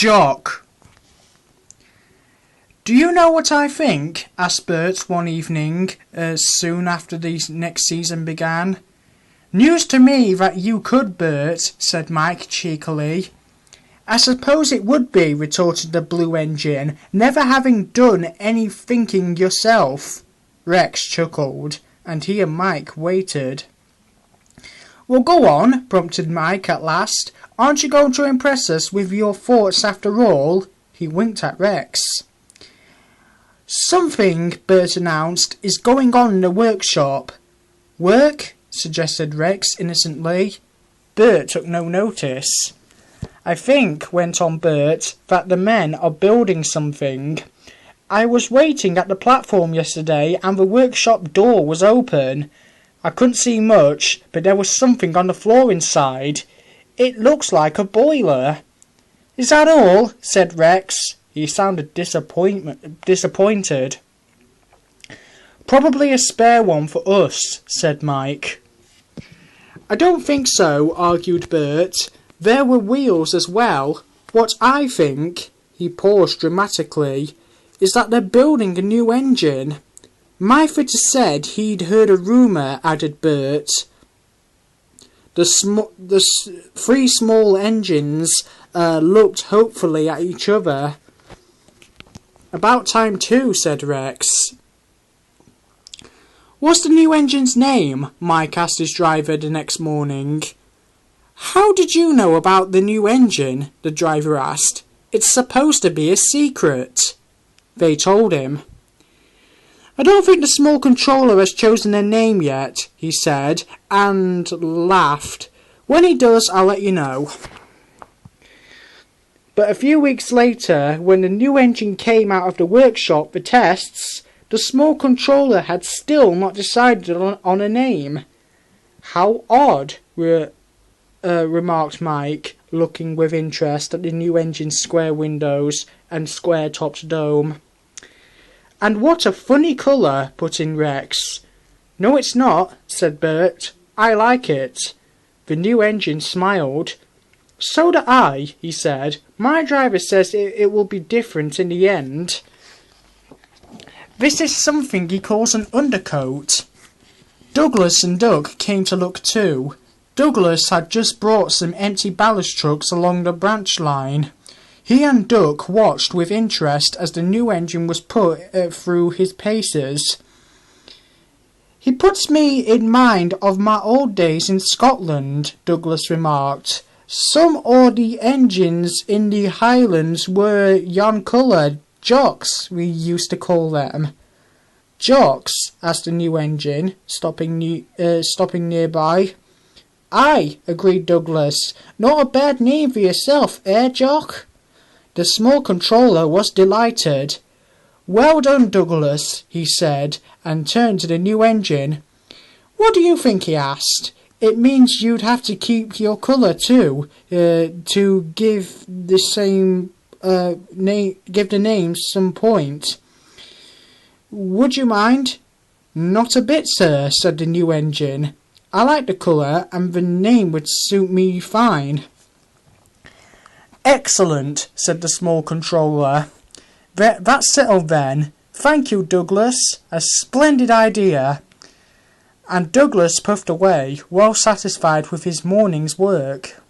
Jock. "Do you know what I think?" asked Bert one evening, soon after the next season began. "News to me that you could, Bert," said Mike cheekily. "I suppose it would be," retorted the Blue Engine, "never having done any thinking yourself." Rex chuckled, and he and Mike waited. "Well, go on," prompted Mike at last. "Aren't you going to impress us with your thoughts after all?" He winked at Rex. "Something," Bert announced, "is going on in the workshop." "Work?" suggested Rex innocently. Bert took no notice. "I think," went on Bert, "that the men are building something. I was waiting at the platform yesterday and the workshop door was open. I couldn't see much, but there was something on the floor inside. It looks like a boiler." "Is that all?" said Rex. He sounded disappointed. "Probably a spare one for us," said Mike. "I don't think so," argued Bert. "There were wheels as well. What I think," he paused dramatically, "is that they're building a new engine." "Myford said he'd heard a rumour," added Bert. The three small engines looked hopefully at each other. "About time too," said Rex. "What's the new engine's name?" Mike asked his driver the next morning. "How did you know about the new engine?" the driver asked. "It's supposed to be a secret." They told him. "I don't think the small controller has chosen a name yet," he said, and laughed. "When he does, I'll let you know." But a few weeks later, when the new engine came out of the workshop for tests, the small controller had still not decided on a name. "How odd," remarked Mike, looking with interest at the new engine's square windows and square-topped dome. "And what a funny colour," put in Rex. "No, it's not," said Bert. "I like it." The new engine smiled. "So do I," he said. "My driver says it will be different in the end. This is something he calls an undercoat." Douglas and Doug came to look too. Douglas had just brought some empty ballast trucks along the branch line. He and Doug watched with interest as the new engine was put through his paces. "He puts me in mind of my old days in Scotland," Douglas remarked. "Some o' the engines in the Highlands were yon colour, jocks we used to call them." "Jocks?" asked the new engine, stopping nearby. "Aye," agreed Douglas. "Not a bad name for yourself, Jock?" The small controller was delighted. "Well done, Douglas," he said, and turned to the new engine. "What do you think?" he asked. "It means you'd have to keep your colour too, to give the name some point. Would you mind?" "Not a bit, sir," said the new engine. "I like the colour and the name would suit me fine." "Excellent," said the small controller. That's settled then. Thank you, Douglas. A splendid idea." And Douglas puffed away, well satisfied with his morning's work.